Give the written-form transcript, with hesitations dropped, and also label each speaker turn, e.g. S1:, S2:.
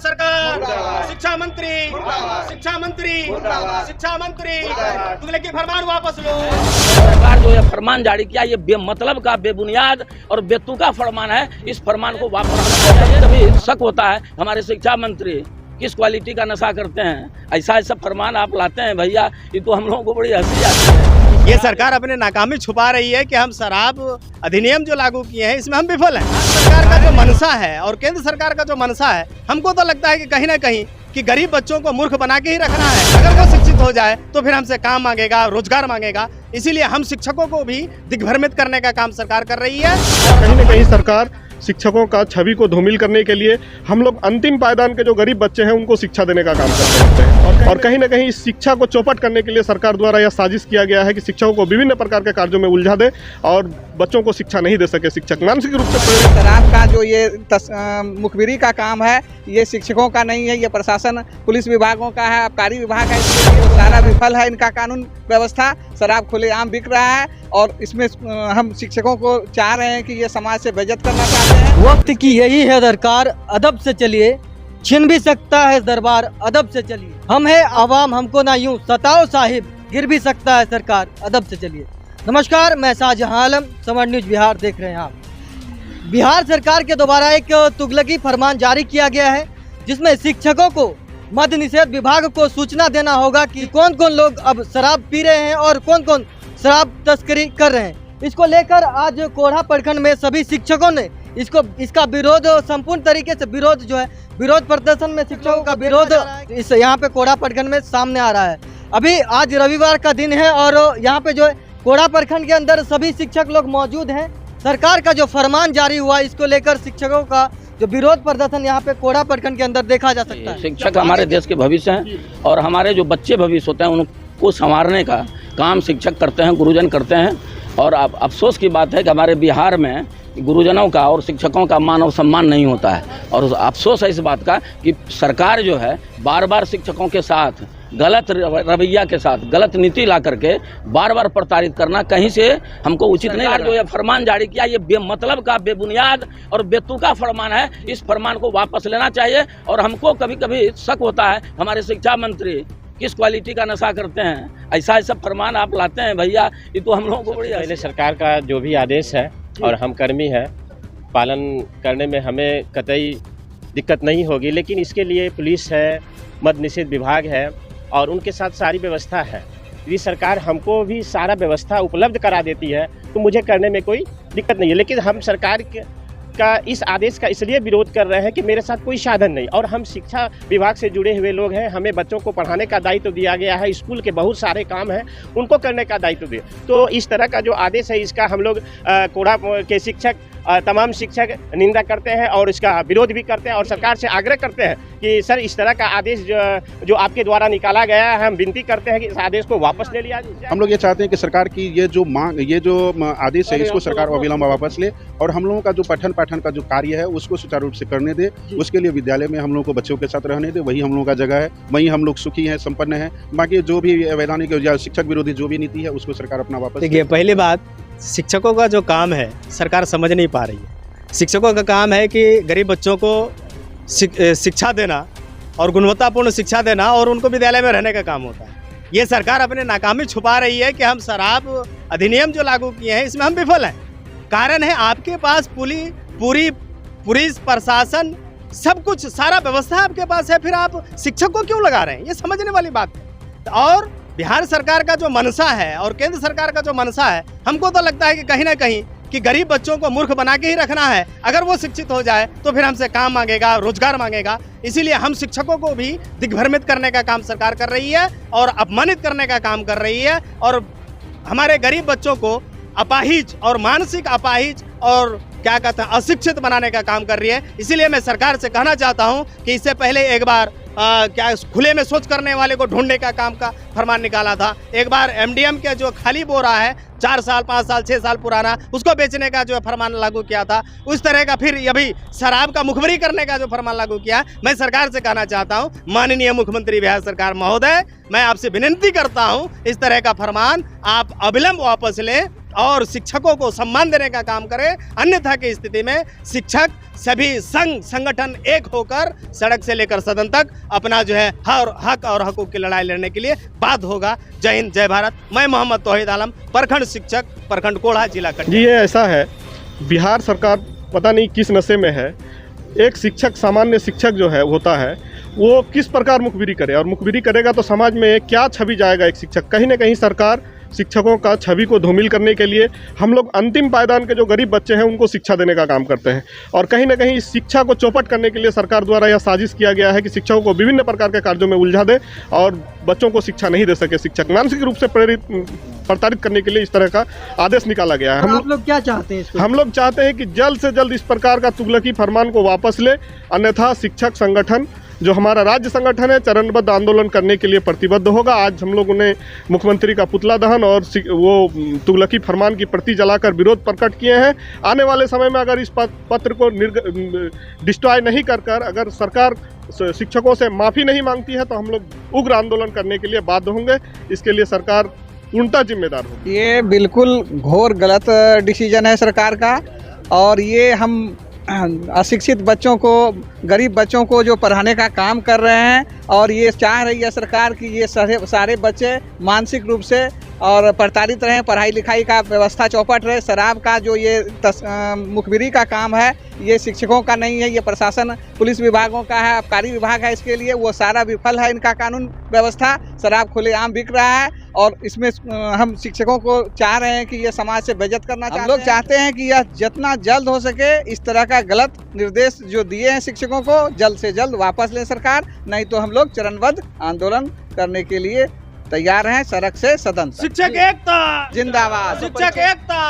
S1: सरकार, शिक्षा मंत्री तुगलकी फरमान वापस लो।
S2: सरकार जो ये फरमान जारी किया ये बेमतलब का, बेबुनियाद और बेतुका फरमान है। इस फरमान को वापस लेना चाहिए। कभी शक होता है हमारे शिक्षा मंत्री किस क्वालिटी का नशा करते हैं। ऐसा फरमान आप लाते हैं भैया, ये तो हम लोगों को बड़ी हंसी आती है।
S1: ये सरकार अपने नाकामी छुपा रही है कि हम शराब अधिनियम जो लागू किए हैं इसमें हम विफल हैं। सरकार का जो मनसा है और केंद्र सरकार का जो मनसा है, हमको तो लगता है कि कहीं ना कहीं कि गरीब बच्चों को मूर्ख बना के ही रखना है। अगर वो शिक्षित हो जाए तो फिर हमसे काम मांगेगा, रोजगार मांगेगा। इसीलिए हम शिक्षकों को भी दिग्भ्रमित करने का काम सरकार कर रही है।
S3: कहीं न कहीं सरकार शिक्षकों का छवि को धूमिल करने के लिए हम लोग अंतिम पायदान के जो गरीब बच्चे हैं उनको शिक्षा देने का काम करते हैं और कहीं न कहीं इस शिक्षा को चौपट करने के लिए सरकार द्वारा यह साजिश किया गया है कि शिक्षकों को विभिन्न प्रकार के कार्यों में उलझा दे और बच्चों को शिक्षा नहीं दे सके। शिक्षक मानसिक रूप से
S4: शराब का जो ये मुखबिरी का काम है ये शिक्षकों का नहीं है, ये प्रशासन पुलिस विभागों का है, आबकारी विभाग है। इसलिए सारा विफल है इनका कानून व्यवस्था। शराब खुलेआम बिक रहा है और इसमें हम शिक्षकों को चाह रहे हैं कि ये समाज से बेइज्जत करना चाहते हैं।
S5: वक्त की यही है दरकार, अदब से चलिए, छिन भी सकता है दरबार, अदब से चलिए। हम है आवाम, हमको ना यूं सताओ साहिब, गिर भी सकता है सरकार, अदब से चलिए। नमस्कार, मैं शाहजहां आलम, समर न्यूज बिहार देख रहे हैं आप। बिहार सरकार के द्वारा एक तुगलकी फरमान जारी किया गया है जिसमें शिक्षकों को मद्य निषेध विभाग को सूचना देना होगा कि कौन कौन लोग अब शराब पी रहे हैं और कौन कौन शराब तस्करी कर रहे हैं। इसको लेकर आज कोढ़ा प्रखंड में सभी शिक्षकों ने इसका विरोध, संपूर्ण तरीके से विरोध जो है, विरोध प्रदर्शन में शिक्षकों का विरोध इस यहाँ पे कोढ़ा प्रखंड में सामने आ रहा है। अभी आज रविवार का दिन है और यहाँ पे जो है कोढ़ा प्रखंड के अंदर सभी शिक्षक लोग मौजूद हैं। सरकार का जो फरमान जारी हुआ इसको लेकर शिक्षकों का जो विरोध प्रदर्शन यहाँ पे कोढ़ा प्रखंड के अंदर देखा जा सकता है।
S2: शिक्षक हमारे देश के भविष्य हैं और हमारे जो बच्चे भविष्य होते हैं उनको संवारने का काम शिक्षक करते हैं, गुरुजन करते हैं। और अब अफसोस की बात है कि हमारे बिहार में गुरुजनों का और शिक्षकों का मान और सम्मान नहीं होता है। और अफसोस है इस बात का कि सरकार जो है बार बार शिक्षकों के साथ गलत रवैया के साथ गलत नीति ला करके बार बार प्रताड़ित करना कहीं से हमको उचित नहीं लगा। जो ये फरमान जारी किया ये बेमतलब का, बेबुनियाद और बेतुका फरमान है। इस फरमान को वापस लेना चाहिए। और हमको कभी कभी शक होता है हमारे शिक्षा मंत्री किस क्वालिटी का नशा करते हैं। ऐसा फरमान आप लाते हैं भैया, ये तो हम लोगों को बड़ी
S6: पहले सरकार का जो भी आदेश है और हम कर्मी हैं, पालन करने में हमें कतई दिक्कत नहीं होगी। लेकिन इसके लिए पुलिस है, मद्य निषेध विभाग है और उनके साथ सारी व्यवस्था है। यदि सरकार हमको भी सारा व्यवस्था उपलब्ध करा देती है तो मुझे करने में कोई दिक्कत नहीं है। लेकिन हम सरकार का इस आदेश का इसलिए विरोध कर रहे हैं कि मेरे साथ कोई साधन नहीं और हम शिक्षा विभाग से जुड़े हुए लोग हैं। हमें बच्चों को पढ़ाने का दायित्व दिया गया है, स्कूल के बहुत सारे काम हैं उनको करने का दायित्व दिया। तो इस तरह का जो आदेश है इसका हम लोग कोढ़ा के शिक्षक, तमाम शिक्षक निंदा करते हैं और इसका विरोध भी करते हैं और सरकार से आग्रह करते हैं कि सर इस तरह का आदेश जो आपके द्वारा निकाला गया है, हम विनती करते हैं कि इस आदेश को वापस ले लिया जाए।
S7: हम लोग ये चाहते हैं कि सरकार की ये जो आदेश है इसको सरकार अविलंब वापस ले और हम लोगों का जो पठन पाठन का जो कार्य है उसको सुचारू रूप से करने दे। उसके लिए विद्यालय में हम लोग को बच्चों के साथ रहने दे, वही हम लोगों का जगह है, वहीं हम लोग सुखी हैं, संपन्न हैं। बाकी जो भी वैधानिक या शिक्षक विरोधी जो भी नीति है उसको सरकार अपना वापस।
S1: देखिए, पहली बात, शिक्षकों का जो काम है सरकार समझ नहीं पा रही है। शिक्षकों का काम है कि गरीब बच्चों को शिक्षा देना और गुणवत्तापूर्ण शिक्षा देना और उनको विद्यालय में रहने का काम होता है। ये सरकार अपने नाकामी छुपा रही है कि हम शराब अधिनियम जो लागू किए हैं इसमें हम विफल हैं। कारण है आपके पास पूरी पुलिस प्रशासन सब कुछ, सारा व्यवस्था आपके पास है, फिर आप शिक्षक को क्यों लगा रहे हैं? ये समझने वाली बात है। और बिहार सरकार का जो मनसा है और केंद्र सरकार का जो मनसा है, हमको तो लगता है कि कहीं ना कहीं कि गरीब बच्चों को मूर्ख बना के ही रखना है। अगर वो शिक्षित हो जाए तो फिर हमसे काम मांगेगा, रोजगार मांगेगा। इसीलिए हम शिक्षकों को भी दिग्भ्रमित करने का काम सरकार कर रही है और अपमानित करने का काम कर रही है और हमारे गरीब बच्चों को अपाहिज और मानसिक अपाहिज और क्या कहते हैं अशिक्षित बनाने का काम कर रही है। इसीलिए मैं सरकार से कहना चाहता हूं कि इससे पहले एक बार क्या खुले में शौच करने वाले को ढूंढने का काम का फरमान निकाला था। एक बार एमडीएम के जो खाली बोरा है 4 साल 5 साल 6 साल पुराना, उसको बेचने का जो फरमान लागू किया था। उस तरह का फिर अभी शराब का मुखबरी करने का जो फरमान लागू किया। मैं सरकार से कहना चाहता हूं, माननीय मुख्यमंत्री बिहार सरकार महोदय, मैं आपसे विनती करता हूं इस तरह का फरमान आप अविलंब वापस लें और शिक्षकों को सम्मान देने का काम करे। अन्यथा की स्थिति में शिक्षक सभी संघ संगठन एक होकर सड़क से लेकर सदन तक अपना जो है हक और हकूक की लड़ाई लड़ने के लिए बाध्य होगा। जय हिंद, जय भारत। मैं मोहम्मद तौहीद आलम, प्रखंड शिक्षक, प्रखंड कोढ़ा, जिला कटनी।
S3: जी, ये ऐसा है, बिहार सरकार पता नहीं किस नशे में है। एक शिक्षक, सामान्य शिक्षक जो है होता है, वो किस प्रकार मुखबिरी करे, और मुखबिरी करेगा तो समाज में क्या छवि जाएगा एक शिक्षक। कहीं ना कहीं सरकार शिक्षकों का छवि को धूमिल करने के लिए हम लोग अंतिम पायदान के जो गरीब बच्चे हैं उनको शिक्षा देने का काम करते हैं, और कहीं ना कहीं शिक्षा को चौपट करने के लिए सरकार द्वारा यह साजिश किया गया है कि शिक्षकों को विभिन्न प्रकार के कार्यों में उलझा दे और बच्चों को शिक्षा नहीं दे सके। शिक्षक मानसिक रूप से प्रताड़ित करने के लिए इस तरह का आदेश निकाला गया है।
S5: आप लोग क्या चाहते हैं इसको?
S3: हम लोग चाहते हैं कि जल्द से जल्द इस प्रकार का तुगलकी फरमान को वापस ले, अन्यथा शिक्षक संगठन जो हमारा राज्य संगठन है चरणबद्ध आंदोलन करने के लिए प्रतिबद्ध होगा। आज हम लोगों ने मुख्यमंत्री का पुतला दहन और वो तुगलकी फरमान की प्रति जलाकर विरोध प्रकट किए हैं। आने वाले समय में अगर इस पत्र को डिस्ट्रॉय नहीं कर अगर सरकार शिक्षकों से माफ़ी नहीं मांगती है तो हम लोग उग्र आंदोलन करने के लिए बाध्य होंगे। इसके लिए सरकार पूर्णतः जिम्मेदार होगी।
S4: ये बिल्कुल घोर गलत डिसीजन है सरकार का, और ये हम अशिक्षित बच्चों को, गरीब बच्चों को जो पढ़ाने का काम कर रहे हैं, और ये चाह रही है सरकार कि ये सारे बच्चे मानसिक रूप से और प्रताड़ित रहें, पढ़ाई लिखाई का व्यवस्था चौपट रहे। शराब का जो ये मुखबिरी का काम है ये शिक्षकों का नहीं है, ये प्रशासन पुलिस विभागों का है, आबकारी विभाग है। इसके लिए वो सारा विफल है इनका कानून व्यवस्था। शराब खुलेआम बिक रहा है और इसमें हम शिक्षकों को चाह रहे हैं कि ये समाज से बेइज्जत करना चाहते हैं। हम लोग चाहते हैं कि यह जितना जल्द हो सके इस तरह का गलत निर्देश जो दिए हैं शिक्षकों को जल्द से जल्द वापस लें सरकार, नहीं तो हम लोग चरणबद्ध आंदोलन करने के लिए तैयार हैं, सड़क से सदन तक।
S1: शिक्षक एकता
S4: जिंदाबाद,
S1: शिक्षक एकता।